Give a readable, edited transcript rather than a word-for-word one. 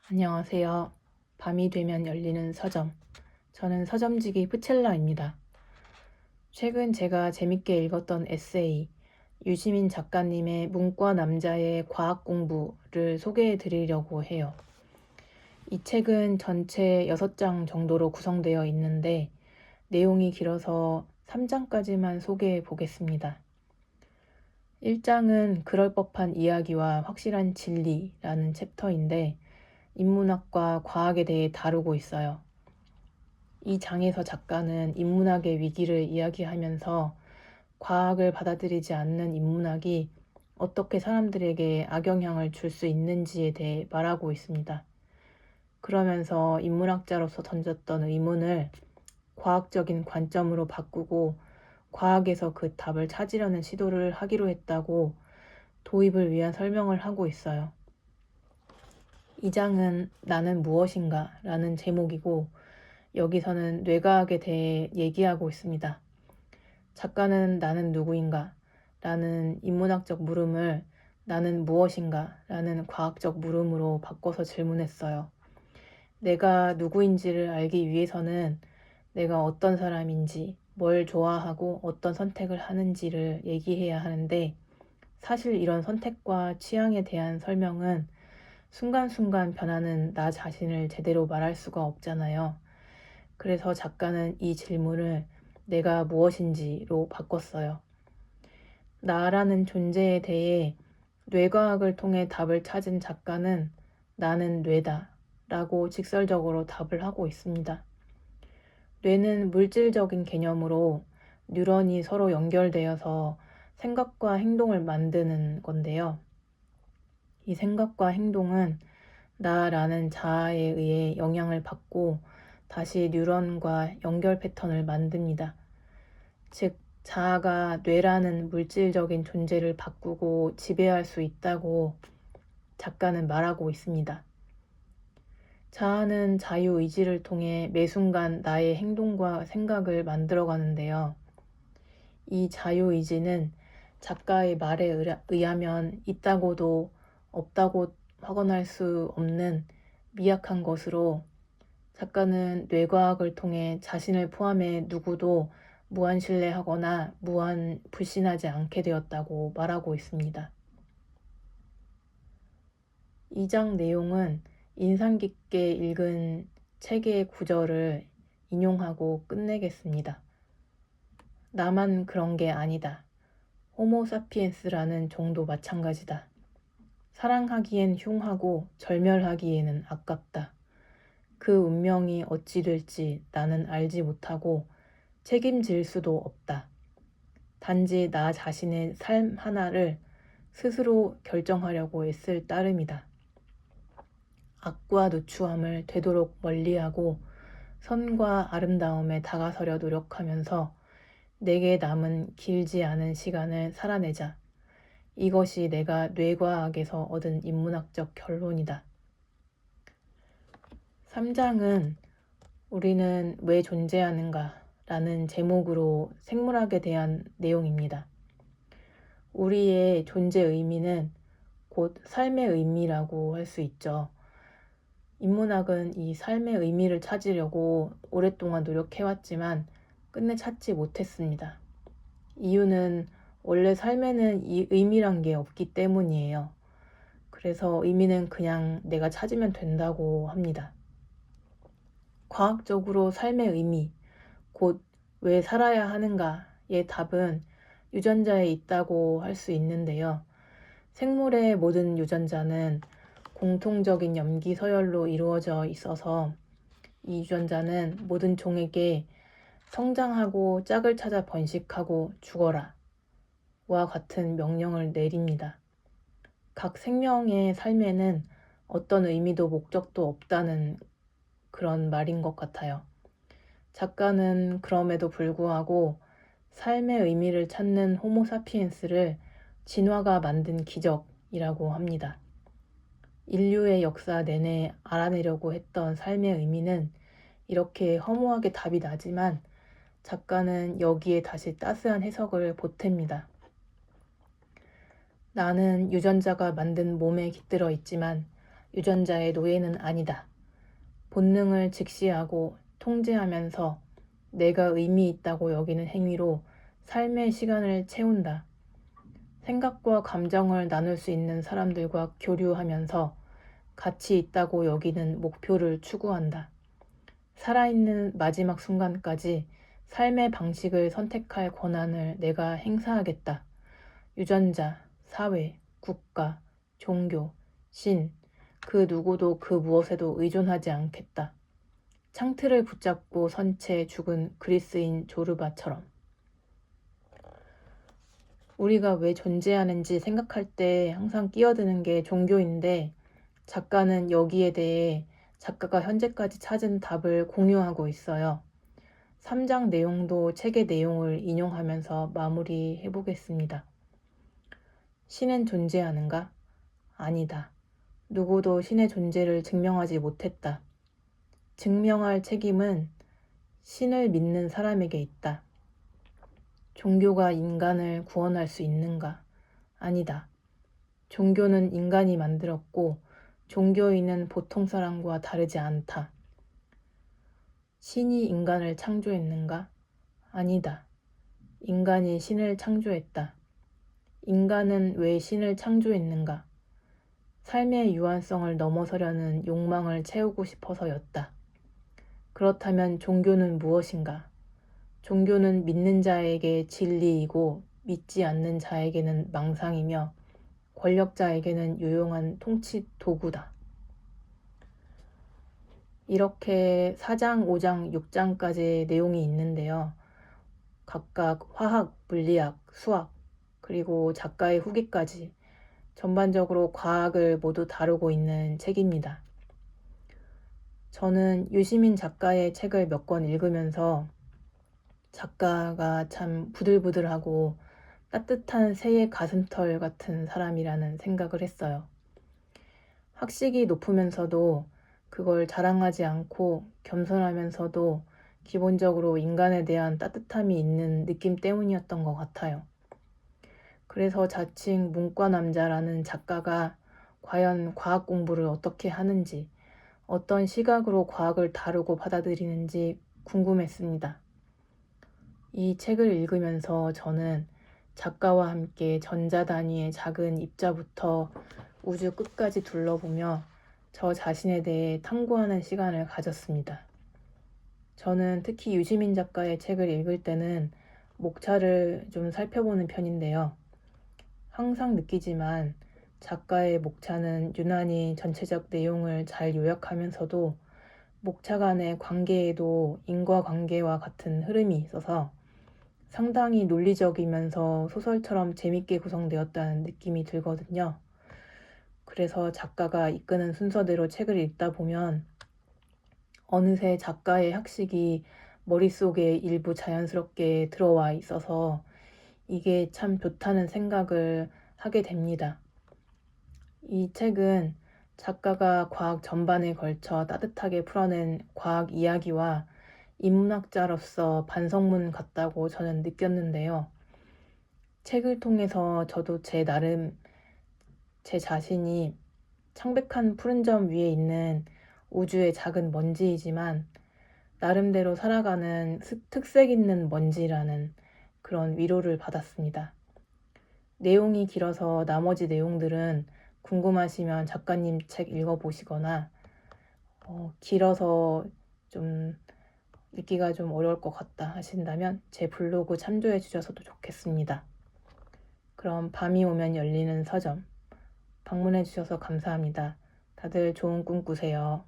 안녕하세요. 밤이 되면 열리는 서점. 저는 서점지기 푸첼라입니다. 최근 제가 재밌게 읽었던 에세이, 유시민 작가님의 문과 남자의 과학 공부를 소개해 드리려고 해요. 이 책은 전체 6장 정도로 구성되어 있는데 내용이 길어서 3장까지만 소개해 보겠습니다. 1장은 그럴 법한 이야기와 확실한 진리라는 챕터인데 인문학과 과학에 대해 다루고 있어요. 이 장에서 작가는 인문학의 위기를 이야기하면서 과학을 받아들이지 않는 인문학이 어떻게 사람들에게 악영향을 줄 수 있는지에 대해 말하고 있습니다. 그러면서 인문학자로서 던졌던 의문을 과학적인 관점으로 바꾸고 과학에서 그 답을 찾으려는 시도를 하기로 했다고 도입을 위한 설명을 하고 있어요. 이 장은 나는 무엇인가 라는 제목이고 여기서는 뇌과학에 대해 얘기하고 있습니다. 작가는 나는 누구인가 라는 인문학적 물음을 나는 무엇인가 라는 과학적 물음으로 바꿔서 질문했어요. 내가 누구인지를 알기 위해서는 내가 어떤 사람인지, 뭘 좋아하고 어떤 선택을 하는지를 얘기해야 하는데 사실 이런 선택과 취향에 대한 설명은 순간순간 변하는 나 자신을 제대로 말할 수가 없잖아요. 그래서 작가는 이 질문을 내가 무엇인지로 바꿨어요. 나라는 존재에 대해 뇌과학을 통해 답을 찾은 작가는 나는 뇌다 라고 직설적으로 답을 하고 있습니다. 뇌는 물질적인 개념으로 뉴런이 서로 연결되어서 생각과 행동을 만드는 건데요. 이 생각과 행동은 나라는 자아에 의해 영향을 받고 다시 뉴런과 연결 패턴을 만듭니다. 즉, 자아가 뇌라는 물질적인 존재를 바꾸고 지배할 수 있다고 작가는 말하고 있습니다. 자아는 자유의지를 통해 매 순간 나의 행동과 생각을 만들어가는데요. 이 자유의지는 작가의 말에 의하면 있다고도 없다고 확언할 수 없는 미약한 것으로 작가는 뇌과학을 통해 자신을 포함해 누구도 무한 신뢰하거나 무한 불신하지 않게 되었다고 말하고 있습니다. 이 장 내용은 인상 깊게 읽은 책의 구절을 인용하고 끝내겠습니다. 나만 그런 게 아니다. 호모사피엔스라는 종도 마찬가지다. 사랑하기엔 흉하고 절멸하기에는 아깝다. 그 운명이 어찌 될지 나는 알지 못하고 책임질 수도 없다. 단지 나 자신의 삶 하나를 스스로 결정하려고 애쓸 따름이다. 악과 누추함을 되도록 멀리하고 선과 아름다움에 다가서려 노력하면서 내게 남은 길지 않은 시간을 살아내자. 이것이 내가 뇌과학에서 얻은 인문학적 결론이다. 3장은 우리는 왜 존재하는가 라는 제목으로 생물학에 대한 내용입니다. 우리의 존재 의미는 곧 삶의 의미라고 할 수 있죠. 인문학은 이 삶의 의미를 찾으려고 오랫동안 노력해왔지만 끝내 찾지 못했습니다. 이유는 원래 삶에는 이 의미란 게 없기 때문이에요. 그래서 의미는 그냥 내가 찾으면 된다고 합니다. 과학적으로 삶의 의미, 곧 왜 살아야 하는가의 답은 유전자에 있다고 할 수 있는데요. 생물의 모든 유전자는 공통적인 염기 서열로 이루어져 있어서 이 유전자는 모든 종에게 성장하고 짝을 찾아 번식하고 죽어라 와 같은 명령을 내립니다. 각 생명의 삶에는 어떤 의미도 목적도 없다는 그런 말인 것 같아요. 작가는 그럼에도 불구하고 삶의 의미를 찾는 호모사피엔스를 진화가 만든 기적이라고 합니다. 인류의 역사 내내 알아내려고 했던 삶의 의미는 이렇게 허무하게 답이 나지만 작가는 여기에 다시 따스한 해석을 보탭니다. 나는 유전자가 만든 몸에 깃들어 있지만 유전자의 노예는 아니다. 본능을 직시하고 통제하면서 내가 의미 있다고 여기는 행위로 삶의 시간을 채운다. 생각과 감정을 나눌 수 있는 사람들과 교류하면서 가치 있다고 여기는 목표를 추구한다. 살아있는 마지막 순간까지 삶의 방식을 선택할 권한을 내가 행사하겠다. 유전자, 사회, 국가, 종교, 신, 그 누구도 그 무엇에도 의존하지 않겠다. 창틀을 붙잡고 선 채 죽은 그리스인 조르바처럼. 우리가 왜 존재하는지 생각할 때 항상 끼어드는 게 종교인데 작가는 여기에 대해 작가가 현재까지 찾은 답을 공유하고 있어요. 3장 내용도 책의 내용을 인용하면서 마무리해 보겠습니다. 신은 존재하는가? 아니다. 누구도 신의 존재를 증명하지 못했다. 증명할 책임은 신을 믿는 사람에게 있다. 종교가 인간을 구원할 수 있는가? 아니다. 종교는 인간이 만들었고 종교인은 보통 사람과 다르지 않다. 신이 인간을 창조했는가? 아니다. 인간이 신을 창조했다. 인간은 왜 신을 창조했는가? 삶의 유한성을 넘어서려는 욕망을 채우고 싶어서였다. 그렇다면 종교는 무엇인가? 종교는 믿는 자에게 진리이고 믿지 않는 자에게는 망상이며 권력자에게는 유용한 통치 도구다. 이렇게 4장, 5장, 6장까지의 내용이 있는데요. 각각 화학, 물리학, 수학, 그리고 작가의 후기까지 전반적으로 과학을 모두 다루고 있는 책입니다. 저는 유시민 작가의 책을 몇 권 읽으면서 작가가 참 부들부들하고 따뜻한 새의 가슴털 같은 사람이라는 생각을 했어요. 학식이 높으면서도 그걸 자랑하지 않고 겸손하면서도 기본적으로 인간에 대한 따뜻함이 있는 느낌 때문이었던 것 같아요. 그래서 자칭 문과남자라는 작가가 과연 과학 공부를 어떻게 하는지, 어떤 시각으로 과학을 다루고 받아들이는지 궁금했습니다. 이 책을 읽으면서 저는 작가와 함께 전자단위의 작은 입자부터 우주 끝까지 둘러보며 저 자신에 대해 탐구하는 시간을 가졌습니다. 저는 특히 유시민 작가의 책을 읽을 때는 목차를 좀 살펴보는 편인데요. 항상 느끼지만 작가의 목차는 유난히 전체적 내용을 잘 요약하면서도 목차 간의 관계에도 인과관계와 같은 흐름이 있어서 상당히 논리적이면서 소설처럼 재밌게 구성되었다는 느낌이 들거든요. 그래서 작가가 이끄는 순서대로 책을 읽다 보면 어느새 작가의 학식이 머릿속에 일부 자연스럽게 들어와 있어서 이게 참 좋다는 생각을 하게 됩니다. 이 책은 작가가 과학 전반에 걸쳐 따뜻하게 풀어낸 과학 이야기와 인문학자로서 반성문 같다고 저는 느꼈는데요. 책을 통해서 저도 제 나름 제 자신이 창백한 푸른 점 위에 있는 우주의 작은 먼지이지만 나름대로 살아가는 특색 있는 먼지라는 그런 위로를 받았습니다. 내용이 길어서 나머지 내용들은 궁금하시면 작가님 책 읽어보시거나 길어서 좀 읽기가 좀 어려울 것 같다 하신다면 제 블로그 참조해 주셔서도 좋겠습니다. 그럼 밤이 오면 열리는 서점 방문해 주셔서 감사합니다. 다들 좋은 꿈 꾸세요.